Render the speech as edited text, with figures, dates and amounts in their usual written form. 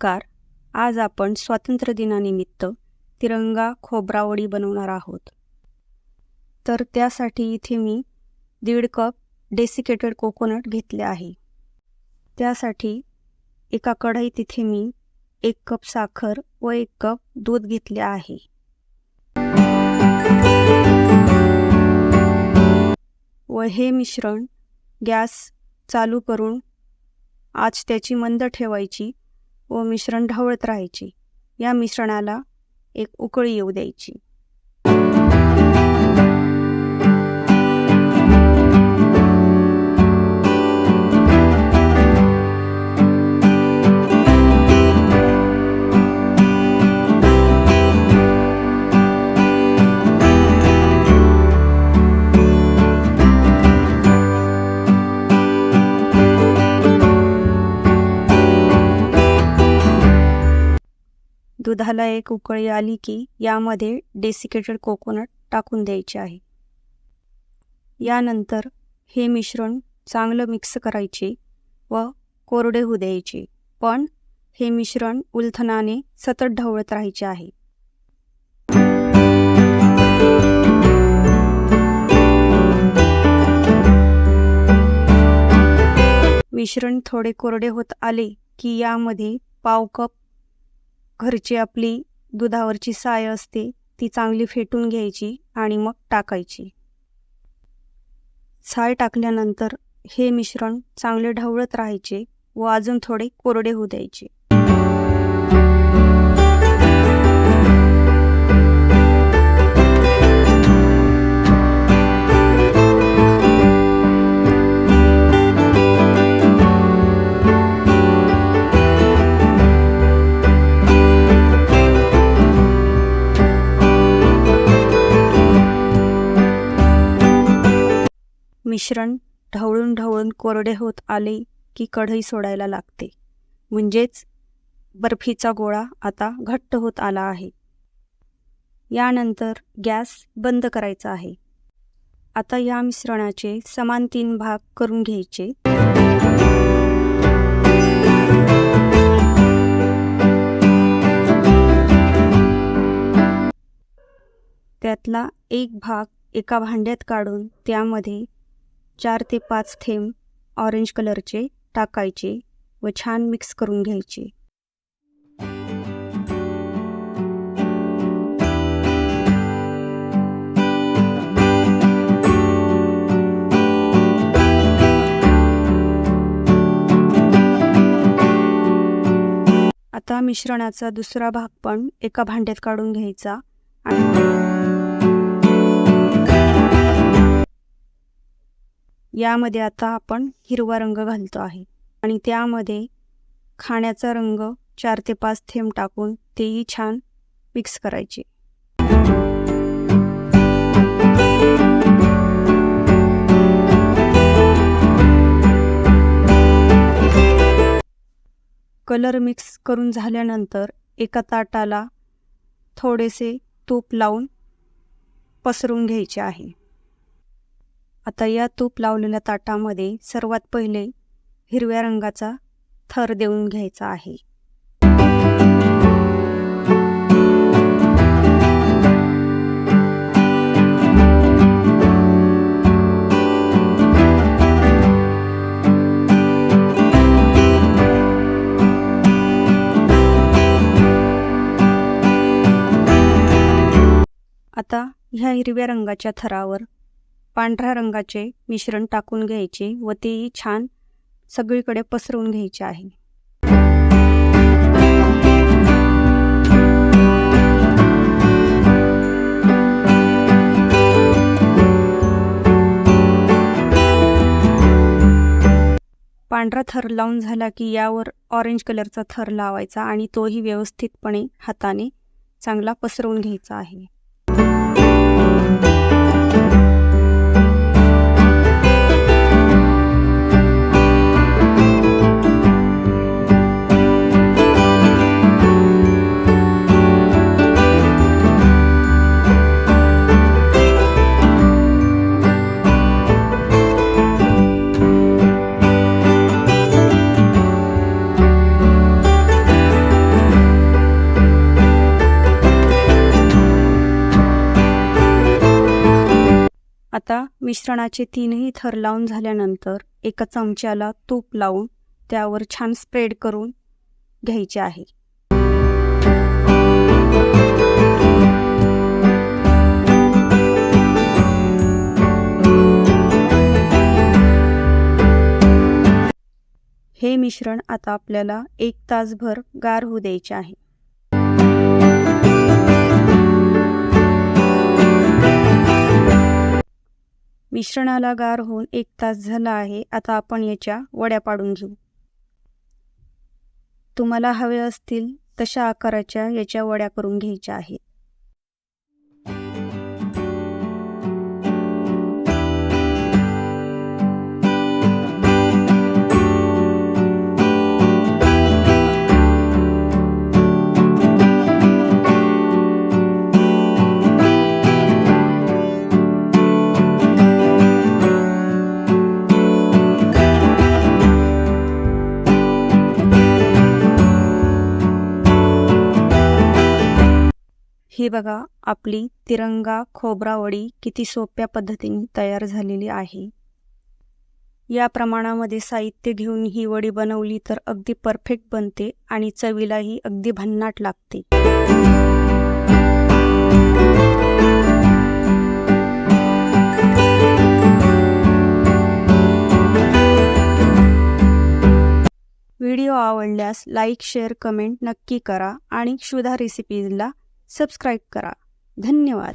नमस्कार. आज आपण स्वातंत्र्य दिनानिमित्त तिरंगा खोबरा वडी बनवणार आहोत. तर त्यासाठी इथे मी 1.5 कप डेसिकेटेड कोकोनट घेतले आहे. त्यासाठी एका कढईत इथे मी 1 कप साखर व 1 कप दूध घेतले आहे. व हे मिश्रण गॅस चालू करून आच त्याची मंद ठेवायची व मिश्रण ढवळत राहायचे. या मिश्रणाला एक उकळी येऊ द्यायची. दुधाला एक उकळी आली की यामध्ये डेसिकेटेड कोकोनट टाकून द्यायचे आहे. यानंतर हे मिश्रण चांगलं मिक्स करायचे व कोरडे होऊ द्यायचे. पण हे मिश्रण उलथनाने सतत ढवळत राहायचे आहे. मिश्रण थोडे कोरडे होत आले की यामध्ये पाव कप घरची आपली दुधावरची साय असते ती चांगली फेटून घ्यायची आणि मग टाकायची. साय टाकल्यानंतर हे मिश्रण चांगले ढवळत राहायचे व अजून थोडे कोरडे होऊ द्यायचे. मिश्रण ढवळून कोरडे होत आले की कढई सोडायला लागते. म्हणजेच बर्फीचा गोळा आता घट्ट होत आला आहे. यानंतर गॅस बंद करायचा आहे. आता या मिश्रणाचे समान 3 भाग करून घ्यायचे. त्यातला एक भाग एका भांड्यात काढून त्यामध्ये 4 ते 5 थेंब ऑरेंज कलरचे टाकायचे व छान मिक्स करून घ्यायचे. आता मिश्रणाचा दुसरा भाग पण एका भांड्यात काढून घ्यायचा आणि यामध्ये आता आपण हिरवा रंग घालतो आहे आणि त्यामध्ये खाण्याचा रंग 4 ते 5 थेंब टाकून तेही छान मिक्स करायचे. कलर मिक्स करून झाल्यानंतर एका ताटाला थोडेसे तूप लावून पसरून घ्यायचे आहे. आता या तूप लावलेल्या ताटामध्ये सर्वात पहिले हिरव्या रंगाचा थर देऊन घ्यायचा आहे. आता ह्या हिरव्या रंगाच्या थरावर पांढऱ्या रंगाचे मिश्रण टाकून घ्यायचे व तेही छान सगळीकडे पसरवून घ्यायचे आहे. पांढरा थर लावून झाला की यावर ऑरेंज कलरचा थर लावायचा आणि तोही व्यवस्थितपणे हाताने चांगला पसरवून घ्यायचा आहे. आता मिश्रणाचे 3ही थर लावून झाल्यानंतर एका चमच्याला तूप लावून त्यावर छान स्प्रेड करून घ्यायचे आहे. हे मिश्रण आता आपल्याला 1 तासभर गार होऊ द्यायचे आहे. मिश्रणाला गार होऊन 1 तास झाला आहे. आता आपण याच्या वड्या पाडून घेऊ. तुम्हाला हवे असतील तशा आकाराच्या याच्या वड्या करून घ्यायच्या आहेत. ही बघा आपली तिरंगा खोबरा वडी किती सोप्या पद्धतीने तयार झालेली आहे. या प्रमाणामध्ये साहित्य घेऊन ही वडी बनवली तर अगदी परफेक्ट बनते आणि चवीलाही अगदी भन्नाट लागते. व्हिडिओ आवडल्यास लाईक, शेअर, कमेंट नक्की करा आणि क्षुधा रेसिपीजला सबस्क्राईब करा. धन्यवाद.